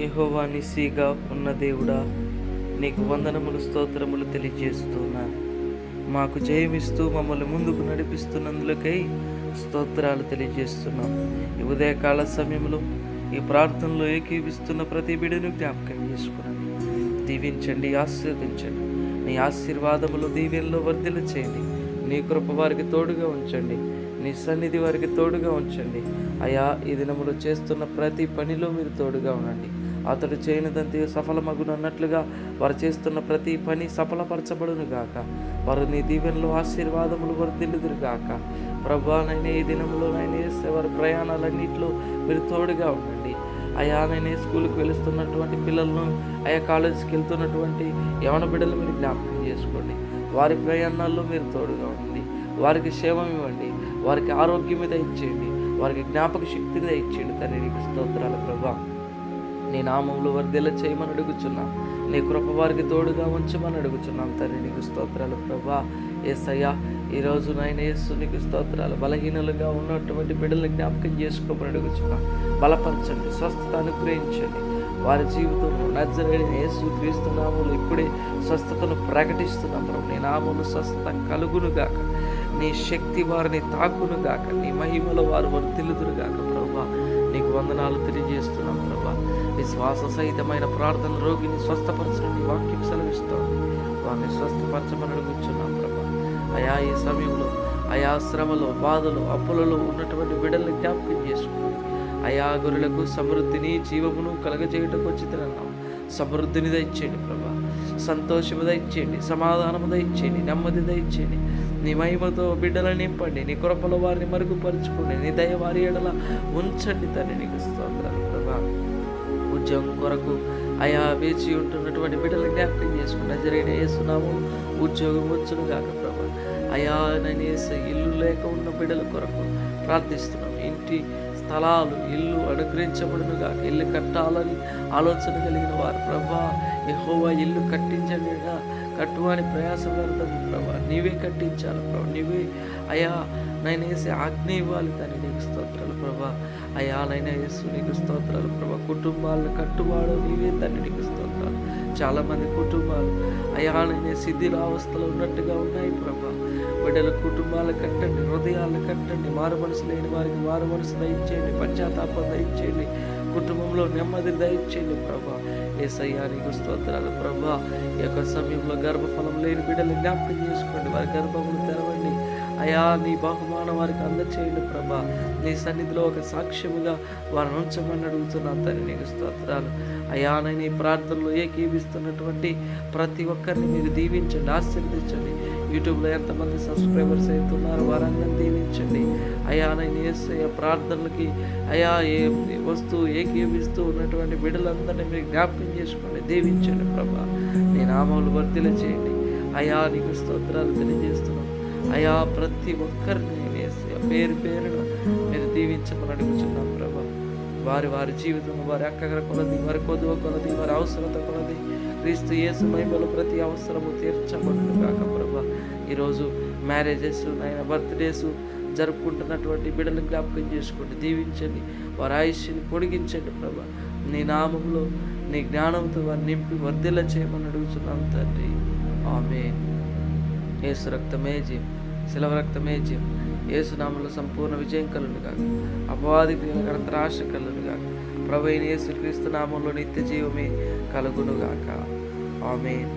యెహోవా నిస్సీగా ఉన్న దేవుడా, నీకు వందనములు స్తోత్రములు తెలియజేస్తున్నాను. మాకు జయమిస్తూ మమ్మల్ని ముందుకు నడిపిస్తున్నందులకై స్తోత్రాలు తెలియజేస్తున్నాం. ఈ ఉదయకాల సమయంలో ఈ ప్రార్థనలో ఏకీవిస్తున్న ప్రతి బిడ్డను జ్ఞాపకం చేసుకునండి, దీవించండి, ఆశీర్వదించండి. నీ ఆశీర్వాదములు దీవెనలో వర్ధిల్ల చేయండి. నీ కృప వారికి తోడుగా ఉంచండి, నీ సన్నిధి వారికి తోడుగా ఉంచండి. అయా, ఈ దినములు చేస్తున్న ప్రతి పనిలో మీరు తోడుగా ఉండండి. అతడు చేయనిదంతే సఫలమగునన్నట్లుగా వారు చేస్తున్న ప్రతి పని సఫలపరచబడును గాక. వారు నీ దీవెనలో ఆశీర్వాదములు వర్ధిల్లుదురు గాక. ప్రభువా, నైనా ఈ దినములో వారి ప్రయాణాలన్నింటిలో మీరు తోడుగా ఉండండి. అయా, నైనా స్కూల్కి వెళుతున్నటువంటి పిల్లలను, అయా కాలేజీకి వెళ్తున్నటువంటి యవన బిడ్డలు మీరు జ్ఞాపకం చేసుకోండి. వారి ప్రయాణాల్లో మీరు తోడుగా ఉండండి. వారికి క్షేమం ఇవ్వండి, వారికి ఆరోగ్యం దయచేయండి, వారికి జ్ఞాపక శక్తిని దయచేయండి. తండ్రి, నీకు స్తోత్రాలు ప్రభా. నీ నామంలో వర్ధిల్ల చేయమని అడుగుచున్నాం. నీ కృప వారికి తోడుగా ఉంచమని అడుగుచున్నాం. తండ్రి, నీకు స్తోత్రాలు ప్రభా. యేసయ్యా, ఈరోజు నాయన యేసు నీకు స్తోత్రాలు. బలహీనలుగా ఉన్నటువంటి బిడ్డలను జ్ఞాపకం చేసుకోమని అడుగుచున్నాం. బలపరచండి, స్వస్థత అనుగ్రహించండి. వారి జీవితంలో నజరేయుడైన యేసు క్రీస్తు నామములో ఇప్పుడే స్వస్థతను ప్రకటిస్తున్నాం ప్రభు. నీ నామములో స్వస్థత కలుగునుగాక, నీ శక్తి వారిని తాకునుగాక, నీ మహిమలో వారు వర్ధిల్లుదురుగాక. ప్రభా, నీకు వందనాలు తెలియజేస్తున్నాం ప్రభా. విశ్వాస సహితమైన ప్రార్థన రోగిని స్వస్థపరచండి, వాక్యం సెలవిస్తాం. వారిని స్వస్థపరచమని అడుగుచున్నాం ప్రభా. అయా, ఈ సమయంలో అయా శ్రమలో, బాధలు, అప్పులలో ఉన్నటువంటి బిడ్డల్ని జ్ఞాపకం చేసుకోండి. అయా, గొర్రెలకు సమృద్ధిని, జీవమును కలగజేయటకు వచ్చితనన్నాం. సమృద్ధిని దయచేయండి ప్రభా. సంతోషము దయచేయండి, సమాధానము దయచేయండి, నెమ్మది దయచేయండి. నీ మహిమతో బిడ్డలను నింపండి, నీ కృపలో వారిని మరుగుపరుచుకోండి, నీ దయ వారి ఎడల ఉంచండి. తండ్రి, నీకు స్తోత్రాలు ప్రభా. ఉద్యోగం కొరకు అయా వేచి ఉంటున్నటువంటి బిడ్డలు జ్ఞాపకం చేసుకుంటా జరిగిన యేసునామం ఉద్యోగం వచ్చును గాక ప్రభా. అయా, నేను ఇల్లు లేక ఉన్న బిడ్డల కొరకు ప్రార్థిస్తున్నాం. ఇంటి స్థలాలు, ఇల్లు అనుగ్రహించబడును గాక. ఇల్లు కట్టాలని ఆలోచన కలిగిన వారు ప్రభా, యెహోవా ఇల్లు కట్టించండి, కట్టువాని ప్రయాసం వ్యర్థము ప్రభా. నీవే కట్టించాలి ప్రభా, నీవే అయా నైనా వేసి ఆజ్ఞ ఇవ్వాలి. తండ్రి, నీకు స్తోత్రాలు ప్రభా. అయా, నైనా యేసు నీకు స్తోత్రాలు ప్రభా. కుటుంబాలను కట్టువాడు నీవే తండ్రి, నీకు స్తోత్రాలు. చాలామంది కుటుంబాలు అయా నైనా శిథిలావస్థలో ఉన్నట్టుగా ఉన్నాయి ప్రభా. బిడ్డల కుటుంబాలు కట్టండి, హృదయాలను కట్టండి. మారు మనసు లేని వారికి మారు మనసు దయచేయండి, పశ్చాత్తాపం దయచేయండి, కుటుంబంలో నెమ్మది దయచేయండి ప్రభా. యేసయ్యా, నీకు స్తోత్రాలు ప్రభా. ఈ యొక్క సమయంలో గర్భఫలం లేని బిడ్డలు జ్ఞాపకం చేసుకోండి, వారి గర్భములు తెరవండి. అయా, నీ బహుమానం వారికి అందచేయండి ప్రభా. నీ సన్నిధిలో ఒక సాక్ష్యముగా వారిని ఉంచమని అడుగుతున్నాను. తండ్రి, నీకు స్తోత్రాలు. అయా, నేను ఈ ప్రార్థనలో ఏకీవిస్తున్నటువంటి ప్రతి ఒక్కరిని మీరు దీవించండి, ఆశీర్వదించండి. యూట్యూబ్లో ఎంతమంది సబ్స్క్రైబర్స్ అవుతున్నారో వారందరినీ దీవించండి. అయా, నేను యేసయ్య ప్రార్థనలకి అయా వస్తూ ఏకీవిస్తూ ఉన్నటువంటి బిడ్డలందరినీ మీరు జ్ఞాపకం చేసుకోండి, దీవించండి ప్రభా. నీ నామములు వర్ధిల్ల చేయండి. అయా, నీకు స్తోత్రాలు తెలియజేస్తున్నాం. అయా, ప్రతి ఒక్కరిని యేసయ్య పేరు పేరున మీరు దీవించమని అడుగుచున్నాం ప్రభా. వారి వారి జీవితం, వారి అక్కగర కొలది, వారి కొదువ కొలది, వారి అవసరత కొలది క్రీస్తు యేసు మహిమలో ప్రతి అవసరము తీర్చబడును గాక ప్రభా. ఈరోజు మ్యారేజెస్, నాయన బర్త్డేస్ జరుపుకుంటున్నటువంటి బిడ్డలను జ్ఞాపకం చేసుకోండి, దీవించండి, వారి ఆయుష్ని పొడిగించండి ప్రభా. నీ నామంలో నీ జ్ఞానంతో వారిని నింపి వర్ధిల్ల చేయమని అడుగుతున్నాం తండ్రి. ఆమేన్. యేసు రక్తమే జయం, శిలవ రక్తమే జయం. యేసు నామములో సంపూర్ణ విజయం కలుగును గాక. అపవాది క్రియల త్రాశ కలుగును గాక. ప్రభువైన యేసు క్రీస్తు నామంలో నిత్య జీవమే కలుగును గాక. ఆమేన్.